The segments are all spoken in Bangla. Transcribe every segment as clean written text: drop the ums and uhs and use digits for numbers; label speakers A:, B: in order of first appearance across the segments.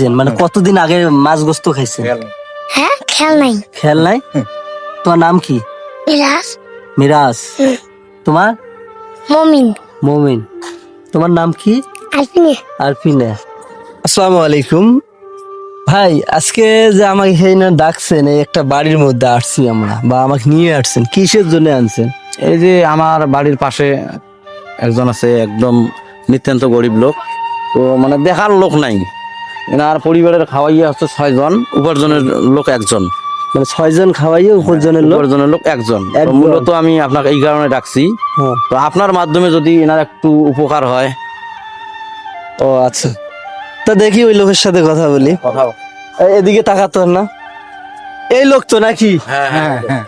A: মানে কতদিন আগে মাছ গোস্ত খাইছেন?
B: হ্যাঁ, খেয়াল নাই।
A: খেয়াল নাই? তোমার নাম কি?
B: মিরাজ।
A: মিরাজ। তোমার?
B: মমিন।
A: মমিন। তোমার নাম কি?
B: আলপিনে।
A: আরফিনে। আসসালামু আলাইকুম ভাই, আজকে যে আমাকে এখানে ডাকছেন, এই একটা বাড়ির মধ্যে আসছি আমরা, বা আমাকে নিয়ে আসছেন, কিসের জন্য আনছেন?
C: এই যে আমার বাড়ির পাশে একজন আছে, একদম নিতান্ত গরিব লোক, তো মানে দেখার লোক নাই। এনার পরিবারের খাওয়াইয়া হচ্ছে 6 জন, উপার্জনের লোক একজন।
A: মানে 6 জন খাওয়াইয়ে উপার্জনের লোক?
C: উপার্জনের লোক একজন। তো
A: একজন।
C: মূলত আমি আপনাকে এই কারণে ডাকছি,
A: হ্যাঁ।
C: তো আপনার মাধ্যমে যদি এনার একটু উপকার হয়।
A: ও আচ্ছা, তা দেখি ওই লোকের সাথে কথা বলি। এদিকে তাকাতো না, এই লোক তো নাকি?
C: হ্যাঁ হ্যাঁ হ্যাঁ।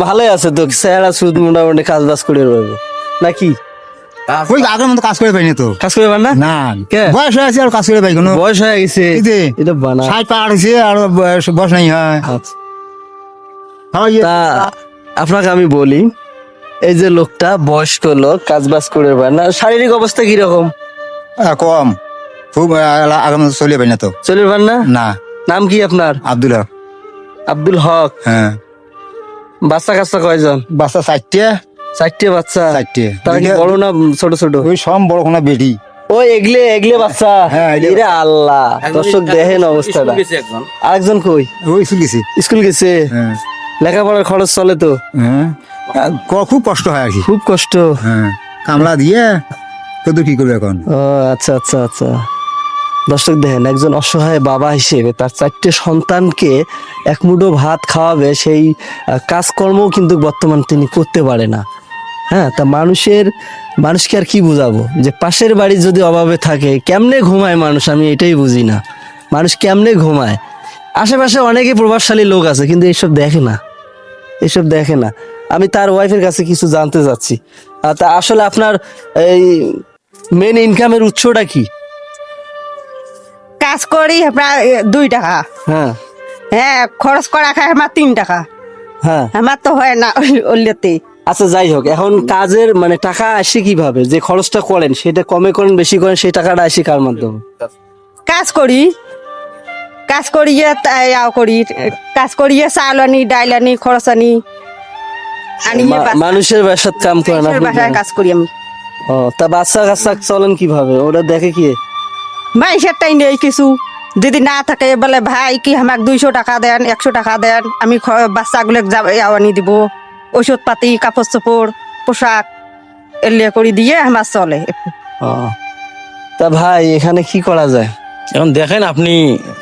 A: ভালোই আছে তো, স্যারা সুদ মোটামুটি কাজ বাজ করে রইব নাকি?
D: ওই আগের মতো কাজ করে পাইনি তো।
A: কাজ করে পার না?
D: না,
A: কে?
D: বয়স হয়ে আছে আর কাজ করে পাই কোনো।
A: বয়স হয়ে গেছে,
D: এই যে
A: এটা বানা।
D: 60 পার হয়েছে আর বয়স নাই। হ্যাঁ,
A: আচ্ছা, তা আপনাকে আমি বলি, এই যে লোকটা বয়স্ক লোক, কাজ বাজ করে পারে না, শারীরিক অবস্থা কিরকম?
D: কম, খুব আগের মতো চলে পাই না তো।
A: চলে পার না?
D: না।
A: নাম কি আপনার?
D: আব্দুল হক।
A: আব্দুল হক।
D: হ্যাঁ।
A: বাচ্চা কাচ্চা কয়জন?
D: বাচ্চা 4টে।
A: 4টে বাচ্চা?
D: 4টে।
A: তারা কি বড় না ছোট ছোট?
D: ওই সব বড় কোনো বেটি।
A: ও এগলে এগলে বাচ্চা?
D: হ্যাঁ, এগলে
A: এরে আল্লাহ, দর্শক দেখেন অবস্থাটা। আরেকজন কই?
D: ওই স্কুল গেছে।
A: স্কুল গেছে?
D: হ্যাঁ।
A: লেখাপড়ার খরচ চলে তো?
D: হ্যাঁ, খুব কষ্ট হয় আর কি।
A: খুব কষ্ট।
D: হ্যাঁ, কামলা দিয়ে কত কি করবে এখন।
A: ও আচ্ছা আচ্ছা আচ্ছা। দর্শক দেখেন, একজন অসহায় বাবা হিসেবে তার 4টে সন্তানকে এক মুঠো ভাত খাওয়াবে, সেই কাজকর্ম কিন্তু বর্তমান তিনি করতে পারে না। হ্যাঁ, তা মানুষকে আর কি বুঝাবো, যে পাশের বাড়ি যদি অভাবে থাকে কেমনে ঘুমায় মানুষ, আমি এটাই বুঝি না। মানুষ কেমনে ঘুমায়? আশেপাশে অনেকে প্রভাবশালী লোক আছে, কিন্তু এইসব দেখে না, এসব দেখে না। আমি তার ওয়াইফের কাছে কিছু জানতে চাচ্ছি। তা আসলে আপনার এই মেন ইনকামের উৎসটা কি?
E: কাজ করি প্রায় 2 টাকা।
A: হ্যাঁ
E: হ্যাঁ, খরচ করা খায় আমার 3 টাকা।
A: হ্যাঁ।
E: আমার তো হয় না ওইলেতে।
A: আচ্ছা, যাই হোক, এখন কাজের মানে টাকা আসে কিভাবে? যে খরচটা করেন সেটা কমে করেন বেশি করেন, সেই টাকাটা আসে কার মাধ্যমে?
E: কাজ করি, কাজ করিয়ে করি, কাজ করিয়ে চাল আনি, ডাইল আনি, খরচ আনি,
A: মানুষের বাসাত কাম করেন আপনি?
E: বাসায় কাজ করি আমি।
A: ও, তা বাচ্চা কাচ্চা চলেন কিভাবে? ওরা দেখে কি?
E: মাইসের টাই নেই কিছু, যদি না থাকে বলে ভাই কি আমাকে 200 টাকা দেন, 100 টাকা দেন, আমি বাচ্চাগুলো আনি দিব, ওষুধ পাতি, কাপড় চোপড়, পোশাক এলিয়ে করে দিয়ে আমার চলে।
A: ও, তা ভাই এখানে কি করা যায়?
C: এখন দেখেন আপনি,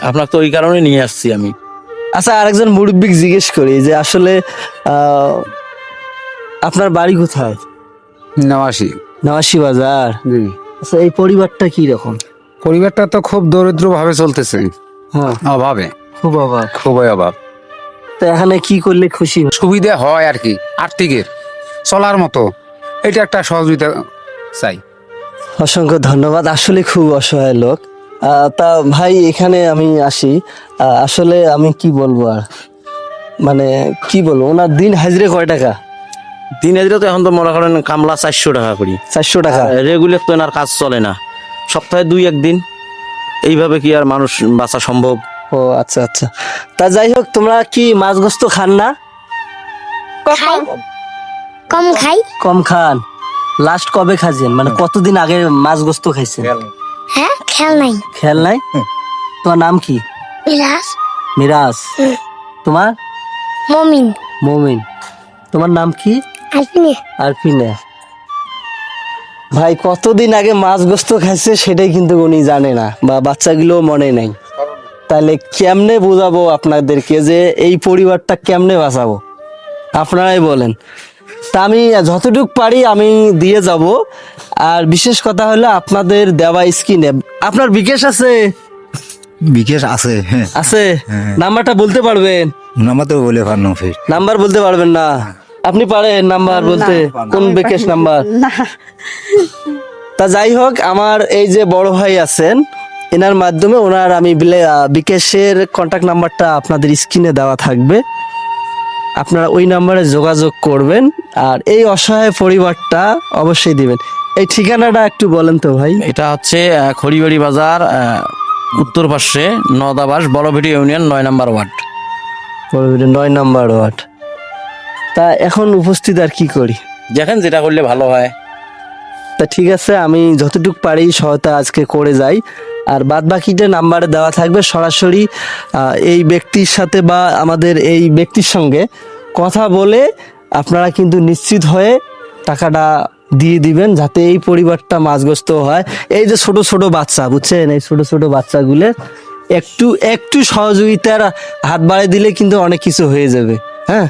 C: আপনাকে তো ওই কারণে নিয়ে আসছি আমি।
A: আচ্ছা, আরেকজন মুরব্বিক জিজ্ঞেস করি যে আসলে আপনার বাড়ি কোথায়?
D: নওয়াশি।
A: নওয়াশি বাজার। আচ্ছা, এই পরিবারটা কি রকম?
F: পরিবারটা তো খুব দরিদ্র ভাবে চলতেছে,
A: হ্যাঁ,
F: অভাবে,
A: খুব অভাব।
F: খুবই অভাব।
A: তো এখানে কি করলে খুশি হবে?
F: সুবিধা হয় আর কি, আর্থিকের চলার মতো, এটা একটা সহযোগিতা চাই।
A: অসংখ্য ধন্যবাদ, আসলে খুব অসহায় লোক। তা ভাই এখানে আমি আসি, আসলে আমি কি বলবো আর, মানে কি বলবো, ওনার দিন হাজিরে কয় টাকা?
C: দিন হাজিরা তো এখন তো মনে করেন কামলা 400 টাকা করি।
A: 400 টাকা?
C: রেগুলার তো এনার কাজ চলে না, সপ্তাহে 2-1 দিন। এইভাবে কি আর মানুষ বাঁচা সম্ভব?
A: ও আচ্ছা আচ্ছা। তা যাই হোক, তোমরা কি মাছ গোস্ত খান না?
B: খাই, কম খাই।
A: কম খান? লাস্ট কবে খাইছেন? মানে কতদিন আগে মাছ গোস্ত খাইছেন?
B: হ্যাঁ, খেয়াল নাই।
A: খেয়াল নাই? তোমার নাম কি?
B: মিরাজ।
A: মিরাজ। তোমার?
B: মমিন।
A: মমিন। তোমার নাম কি?
B: আলপিনে।
A: আরফিনে। ভাই কতদিন আগে মাছ গোস্ত খাইছে সেটাই কিন্তু উনি জানে না, বা বাচ্চাগুলো মনে নাই। তাহলে কেমনে বোঝাবো আপনাদেরকে যে এই পরিবারটা কেমনে বাঁচাবো? আপনারাই বলেন। তা আমি যতটুকু পারি আমি দিয়ে যাব। আর বিশেষ কথা হলো আপনাদের দেওয়া স্ক্রিনে আপনার বিকাশ আছে?
D: বিকেশ আছে। হ্যাঁ,
A: আছে? নাম্বারটা বলতে পারবেন?
D: নাম্বার তো বলে পারলাম ফের।
A: নাম্বার বলতে পারবেন না? আপনি পারেন নাম্বার বলতে? কোন বিকাশ নাম্বার?
E: না,
A: তা যাই হোক, আমার এই যে বড় ভাই আছেন, এনার মাধ্যমে ওনার আমি বিকাশের কন্টাক্ট নাম্বারটা আপনাদের স্ক্রিনে দেওয়া থাকবে, আপনারা ওই নাম্বারে যোগাযোগ করবেন। আর এই অসহায় পরিবারটা অবশ্যই দিবেন। এই ঠিকানাটা একটু বলেন তো ভাই।
C: এটা হচ্ছে খড়িবাড়ি বাজার, উত্তর পাশে নদাবাস বড়ভিটি ইউনিয়ন 9 নম্বর ওয়ার্ড।
A: 9 number ward. তা এখন উপস্থিত আর কি করি?
C: দেখেন যেটা করলে ভালো হয়।
A: তা ঠিক আছে, আমি যতটুকু পারি সহায়তা আজকে করে যাই, আর বাদ বাকিটা নাম্বারে দেওয়া থাকবে। সরাসরি এই ব্যক্তির সাথে বা আমাদের এই ব্যক্তির সঙ্গে কথা বলে আপনারা কিন্তু নিশ্চিত হয়ে টাকাটা দিয়ে দিবেন, যাতে এই পরিবারটা মাঝগ্রস্ত হয়। এই যে ছোট ছোট বাচ্চা, বুঝছেন, এই ছোট ছোট বাচ্চাগুলোর একটু একটু সহযোগিতার হাত বাড়িয়ে দিলে কিন্তু অনেক কিছু হয়ে যাবে। হ্যাঁ,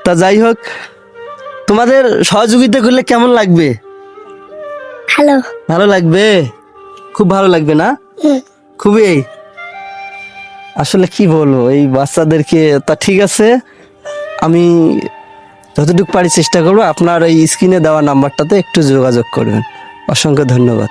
A: তা যাই হোক, তোমাদের সহযোগিতা করলে কেমন লাগবে?
B: ভালো।
A: ভালো লাগবে, খুব ভালো লাগবে না? খুবই। আসলে কি বলবো এই বাচ্চাদেরকে। তা ঠিক আছে, আমি যতটুকু পারি চেষ্টা করবো। আপনার এই স্ক্রিনে দেওয়া নাম্বারটাতে একটু যোগাযোগ করবেন। অসংখ্য ধন্যবাদ।